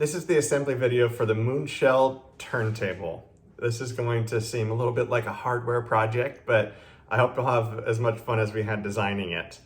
This is the assembly video for the Moonshell turntable. This is going to seem a little bit like a hardware project, but I hope you'll have as much fun as we had designing it.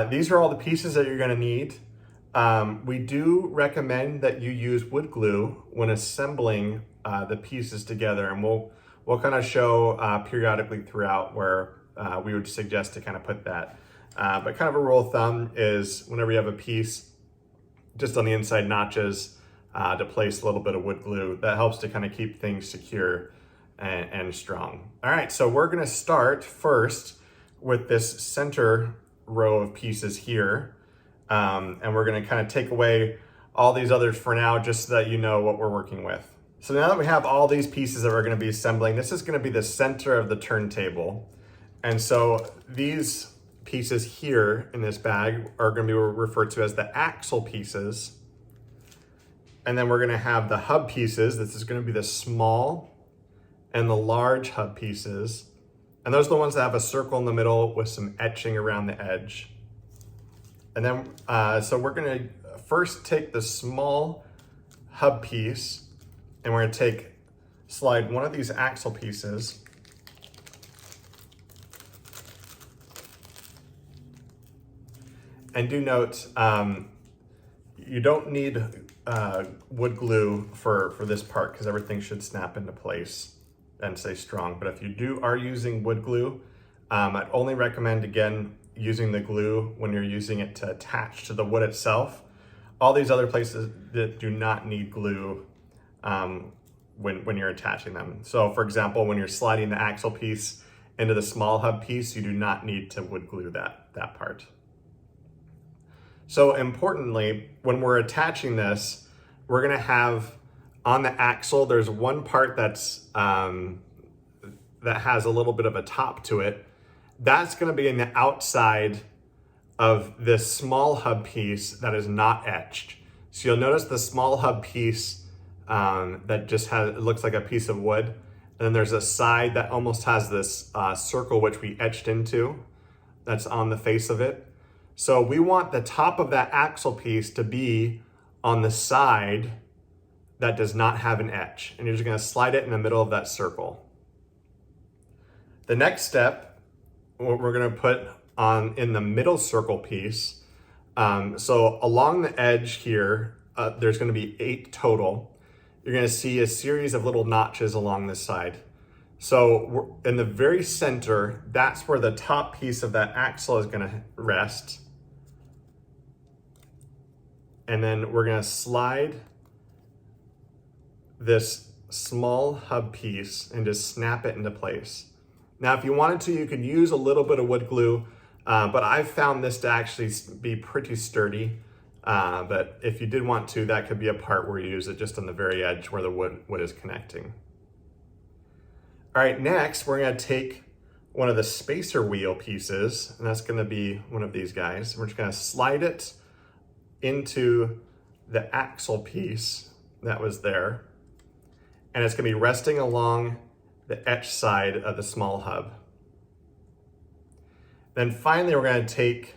These are all the pieces that you're gonna need. We do recommend that you use wood glue when assembling the pieces together, and we'll kind of show periodically throughout where we would suggest to kind of put that. But kind of a rule of thumb is whenever you have a piece, just on the inside notches, to place a little bit of wood glue. That helps to kind of keep things secure and strong. All right, so we're gonna start first with this center row of pieces here. And we're gonna kind of take away all these others for now, just so that you know what we're working with. So now that we have all these pieces that we're gonna be assembling, this is gonna be the center of the turntable. And so these pieces here in this bag are gonna be referred to as the axle pieces. And then we're gonna have the hub pieces. This is gonna be the small and the large hub pieces. And those are the ones that have a circle in the middle with some etching around the edge. And then, so we're gonna first take the small hub piece and we're gonna slide one of these axle pieces and do note, you don't need wood glue for this part because everything should snap into place and stay strong. But if you are using wood glue, I'd only recommend, again, using the glue when you're using it to attach to the wood itself. All these other places that do not need glue when you're attaching them. So for example, when you're sliding the axle piece into the small hub piece, you do not need to wood glue that part. So importantly, when we're attaching this, we're gonna have on the axle, there's one part that's that has a little bit of a top to it. That's gonna be in the outside of this small hub piece that is not etched. So you'll notice the small hub piece that just it looks like a piece of wood. And then there's a side that almost has this circle which we etched into, that's on the face of it. So we want the top of that axle piece to be on the side that does not have an etch. And you're just gonna slide it in the middle of that circle. The next step, what we're gonna put on in the middle circle piece. So along the edge here, there's gonna be 8 total. You're gonna see a series of little notches along this side. So in the very center, that's where the top piece of that axle is gonna rest. And then we're gonna slide this small hub piece and just snap it into place. Now, if you wanted to, you could use a little bit of wood glue, but I've found this to actually be pretty sturdy. But if you did want to, that could be a part where you use it just on the very edge where the wood is connecting. All right, next, we're gonna take one of the spacer wheel pieces, and that's gonna be one of these guys. We're just gonna slide it into the axle piece that was there. And it's gonna be resting along the etch side of the small hub. Then finally, we're gonna take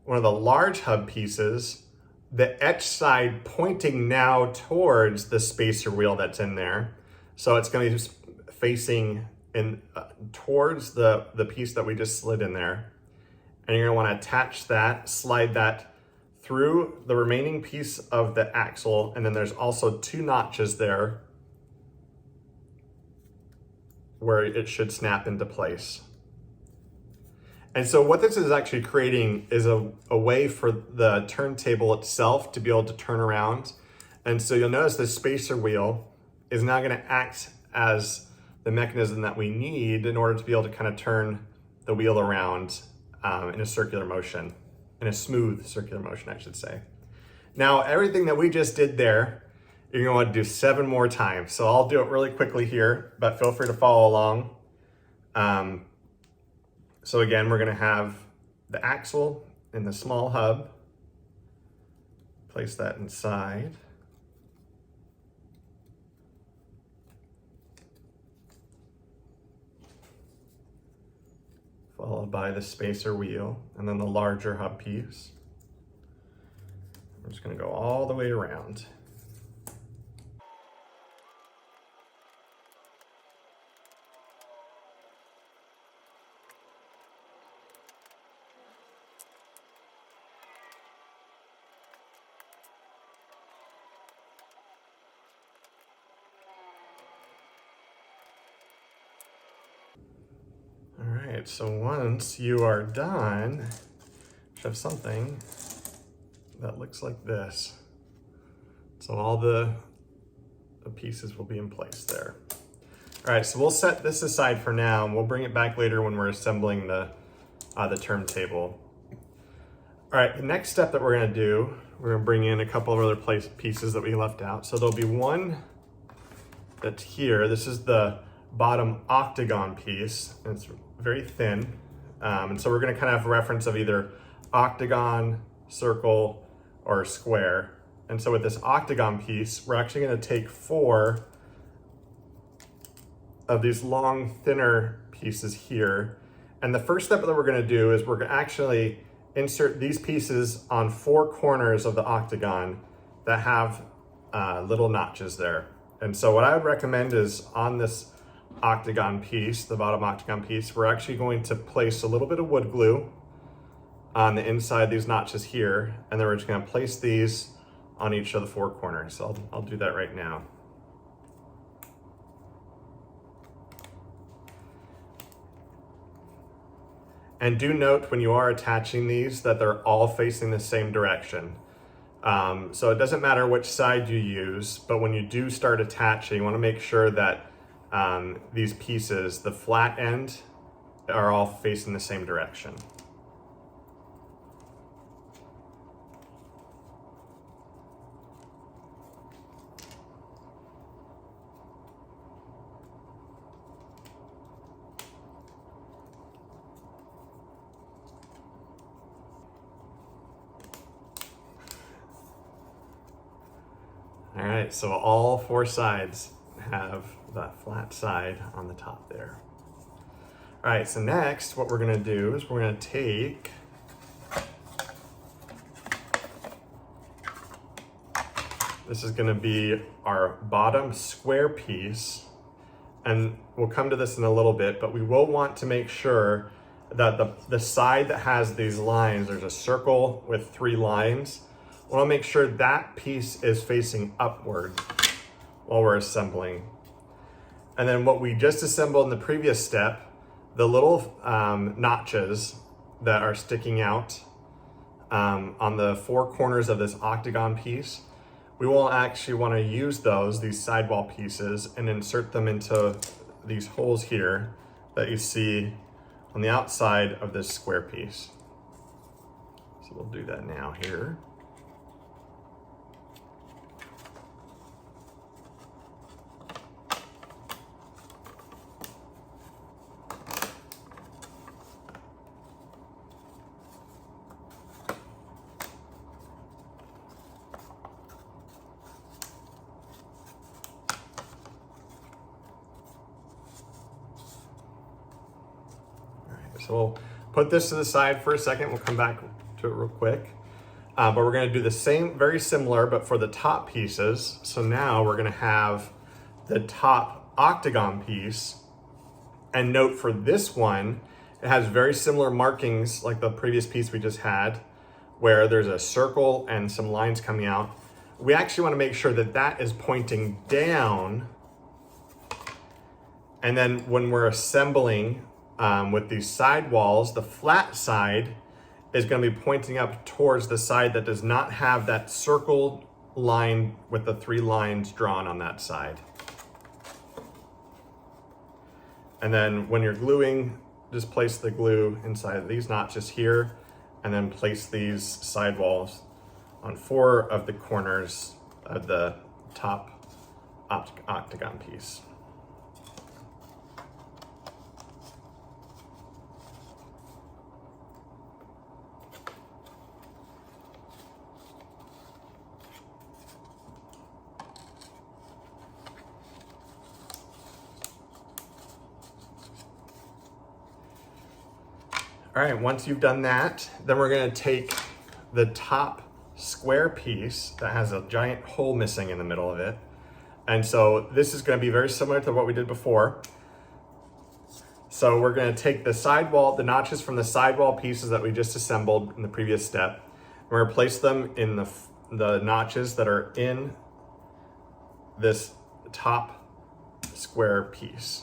one of the large hub pieces, the etch side pointing now towards the spacer wheel that's in there. So it's gonna be facing in towards the piece that we just slid in there. And you're gonna wanna attach that, slide that through the remaining piece of the axle, and then there's also 2 notches there where it should snap into place. And so what this is actually creating is a way for the turntable itself to be able to turn around. And so you'll notice the spacer wheel is now gonna act as the mechanism that we need in order to be able to kind of turn the wheel around in a circular motion. In a smooth circular motion, I should say. Now, everything that we just did there, you're gonna wanna do 7 more times. So I'll do it really quickly here, but feel free to follow along. So again, we're gonna have the axle in the small hub. Place that inside. Followed by the spacer wheel, and then the larger hub piece. I'm just gonna go all the way around. right, so once you are done, you should have something that looks like this. So all the pieces will be in place there. All right, so we'll set this aside for now, and we'll bring it back later when we're assembling the turntable. All right, the next step that we're gonna do, we're gonna bring in a couple of other pieces that we left out. So there'll be one that's here. This is the bottom octagon piece, and it's very thin. And so we're gonna kind of have a reference of either octagon, circle, or square. And so with this octagon piece, we're actually gonna take 4 of these long, thinner pieces here. And the first step that we're gonna do is we're gonna actually insert these pieces on 4 corners of the octagon that have little notches there. And so what I would recommend is on this octagon piece, the bottom octagon piece, we're actually going to place a little bit of wood glue on the inside of these notches here, and then we're just gonna place these on each of the 4 corners. So I'll do that right now. And do note when you are attaching these that they're all facing the same direction. So it doesn't matter which side you use, but when you do start attaching, you wanna make sure that these pieces, the flat end, are all facing the same direction. All right, so all 4 sides have that flat side on the top there. All right, so next what we're gonna do is we're gonna take this is gonna be our bottom square piece, and we'll come to this in a little bit, but we will want to make sure that the side that has these lines, there's a circle with 3 lines, we wanna make sure that piece is facing upward while we're assembling. And then what we just assembled in the previous step, the little notches that are sticking out on the 4 corners of this octagon piece, we will actually wanna use these sidewall pieces, and insert them into these holes here that you see on the outside of this square piece. So we'll do that now here. So we'll put this to the side for a second. We'll come back to it real quick. But we're gonna do the same, very similar, but for the top pieces. So now we're gonna have the top octagon piece. And note for this one, it has very similar markings like the previous piece we just had, where there's a circle and some lines coming out. We actually wanna make sure that that is pointing down. And then when we're assembling with these side walls, the flat side is going to be pointing up towards the side that does not have that circle line with the 3 lines drawn on that side. And then when you're gluing, just place the glue inside of these notches here, and then place these side walls on 4 of the corners of the top octagon piece. All right, once you've done that, then we're gonna take the top square piece that has a giant hole missing in the middle of it. And so this is gonna be very similar to what we did before. So we're gonna take the sidewall, the notches from the sidewall pieces that we just assembled in the previous step. We're gonna place them in the notches that are in this top square piece.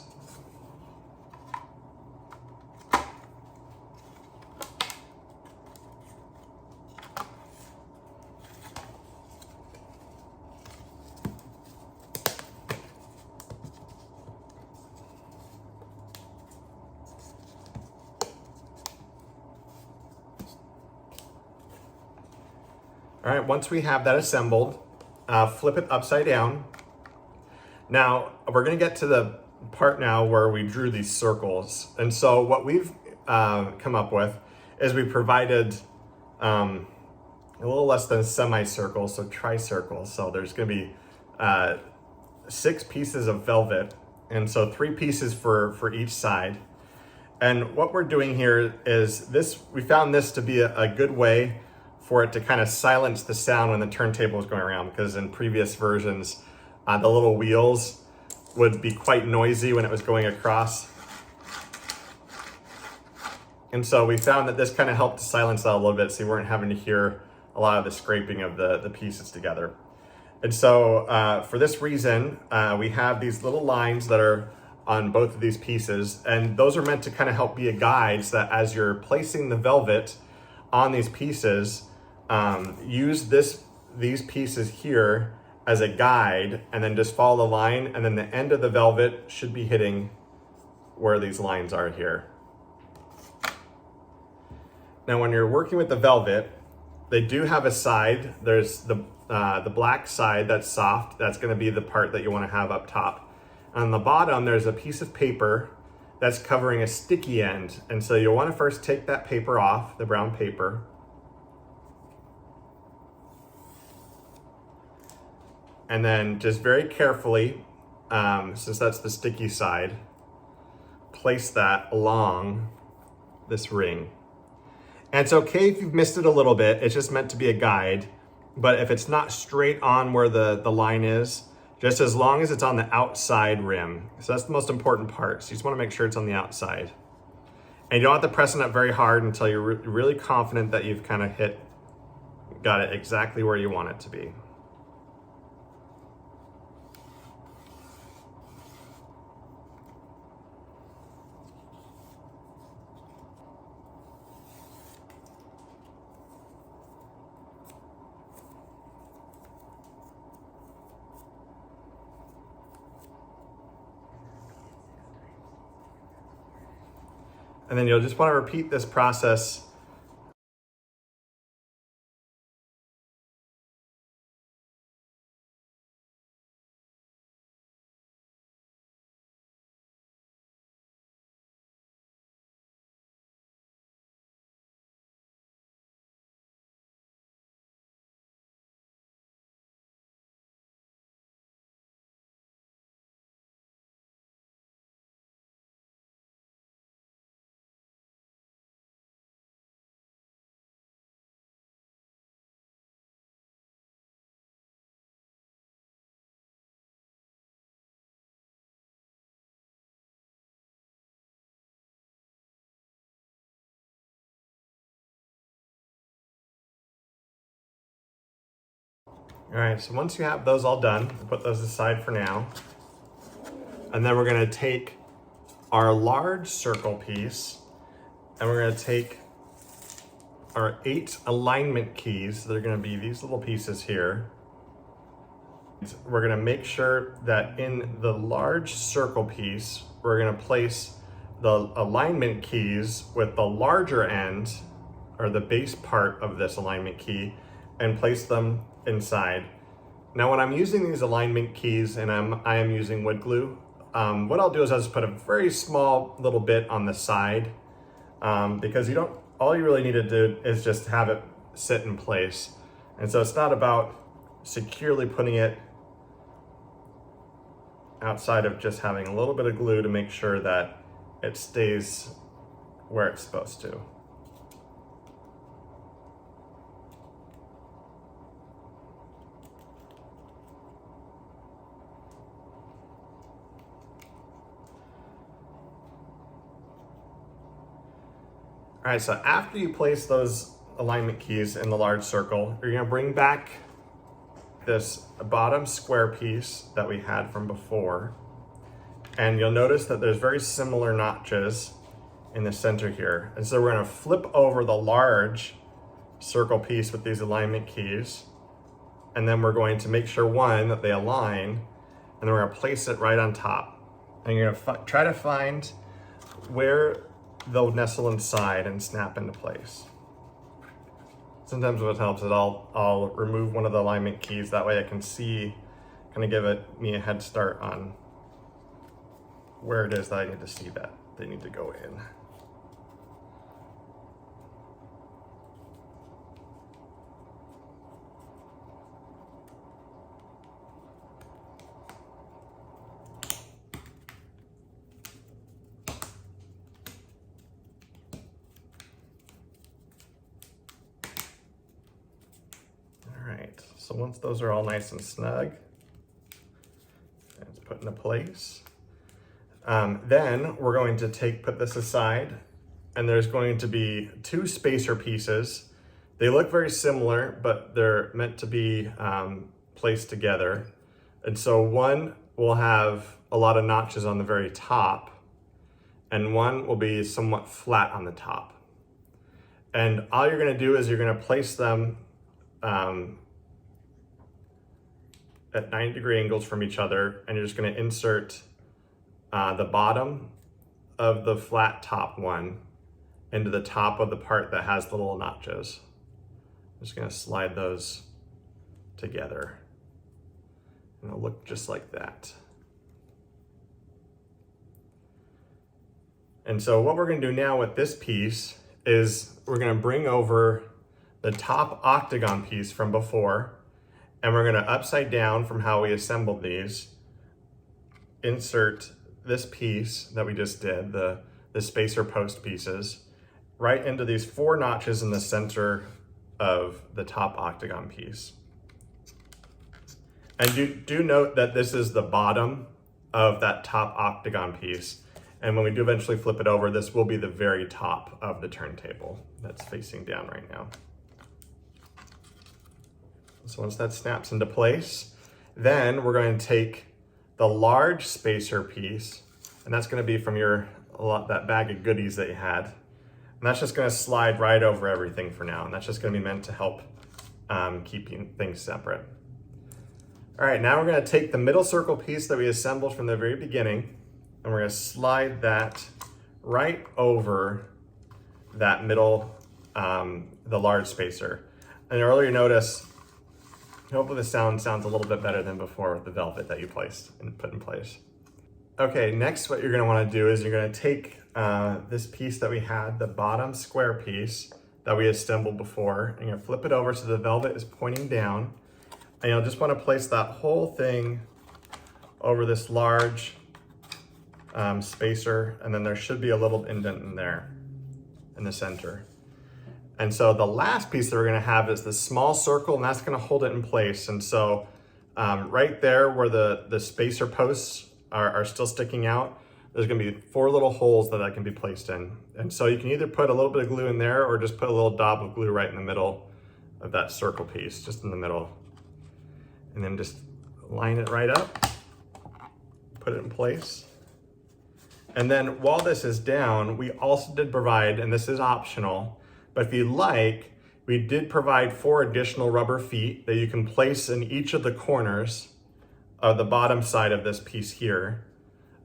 All right, once we have that assembled, flip it upside down. Now, we're gonna get to the part now where we drew these circles. And so what we've come up with is we provided a little less than a semicircle, so tricircles. So there's gonna be 6 pieces of velvet, and so 3 pieces for each side. And what we're doing here is this, we found this to be a good way for it to kind of silence the sound when the turntable is going around, because in previous versions, the little wheels would be quite noisy when it was going across. And so we found that this kind of helped to silence that a little bit, so you weren't having to hear a lot of the scraping of the pieces together. And so for this reason, we have these little lines that are on both of these pieces, and those are meant to kind of help be a guide, so that as you're placing the velvet on these pieces, use these pieces here as a guide, and then just follow the line, and then the end of the velvet should be hitting where these lines are here. Now, when you're working with the velvet, they do have a side. There's the black side that's soft. That's gonna be the part that you wanna have up top. On the bottom, there's a piece of paper that's covering a sticky end. And so you'll wanna first take that paper off, the brown paper. And then just very carefully, since that's the sticky side, place that along this ring. And it's okay if you've missed it a little bit, it's just meant to be a guide. But if it's not straight on where the line is, just as long as it's on the outside rim. So that's the most important part. So you just wanna make sure it's on the outside. And you don't have to press it up very hard until you're really confident that you've kind of got it exactly where you want it to be. And then you'll just want to repeat this process . All right, so once you have those all done, we'll put those aside for now. And then we're gonna take our large circle piece, and we're gonna take our 8 alignment keys. They're gonna be these little pieces here. We're gonna make sure that in the large circle piece, we're gonna place the alignment keys with the larger end, or the base part of this alignment key, and place them inside. Now, when I'm using these alignment keys and I am using wood glue, what I'll do is I'll just put a very small little bit on the side, because all you really need to do is just have it sit in place. And so it's not about securely putting it outside of just having a little bit of glue to make sure that it stays where it's supposed to. All right, so after you place those alignment keys in the large circle, you're gonna bring back this bottom square piece that we had from before. And you'll notice that there's very similar notches in the center here. And so we're gonna flip over the large circle piece with these alignment keys. And then we're going to make sure, one, that they align, and then we're gonna place it right on top. And you're gonna try to find where they'll nestle inside and snap into place. Sometimes what helps is I'll remove one of the alignment keys. That way I can see, kind of give me a head start on where it is that I need to see that they need to go in. So once those are all nice and snug, it's put into place. Then we're going to put this aside, and there's going to be 2 spacer pieces. They look very similar, but they're meant to be placed together. And so one will have a lot of notches on the very top, and one will be somewhat flat on the top. And all you're gonna do is you're gonna place them at 90-degree angles from each other, and you're just going to insert the bottom of the flat top one into the top of the part that has the little notches. I'm just going to slide those together, and it'll look just like that. And so what we're going to do now with this piece is we're going to bring over the top octagon piece from before, and we're going to upside down from how we assembled these, insert this piece that we just did, the spacer post pieces, right into these 4 notches in the center of the top octagon piece. And do note that this is the bottom of that top octagon piece. And when we do eventually flip it over, this will be the very top of the turntable that's facing down right now. So once that snaps into place, then we're going to take the large spacer piece, and that's going to be from that bag of goodies that you had. And that's just going to slide right over everything for now. And that's just going to be meant to help keeping things separate. All right, now we're going to take the middle circle piece that we assembled from the very beginning, and we're going to slide that right over that middle, the large spacer. And earlier notice, hopefully the sound sounds a little bit better than before with the velvet that you placed and put in place. Okay, next what you're going to want to do is you're going to take this piece that we had, the bottom square piece that we assembled before, and you're going to flip it over so the velvet is pointing down. And you'll just want to place that whole thing over this large spacer, and then there should be a little indent in there in the center. And so the last piece that we're going to have is this small circle, and that's going to hold it in place. And so right there where the spacer posts are still sticking out, there's going to be 4 little holes that can be placed in. And so you can either put a little bit of glue in there or just put a little dab of glue right in the middle of that circle piece, just in the middle. And then just line it right up, put it in place. And then while this is down, we also did provide, and this is optional, but if you like, we did provide 4 additional rubber feet that you can place in each of the corners of the bottom side of this piece here.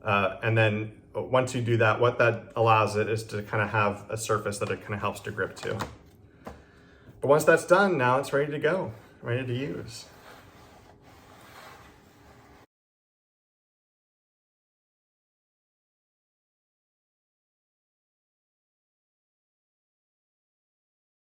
And then once you do that, what that allows it is to kind of have a surface that it kind of helps to grip to. But once that's done, now it's ready to go, ready to use.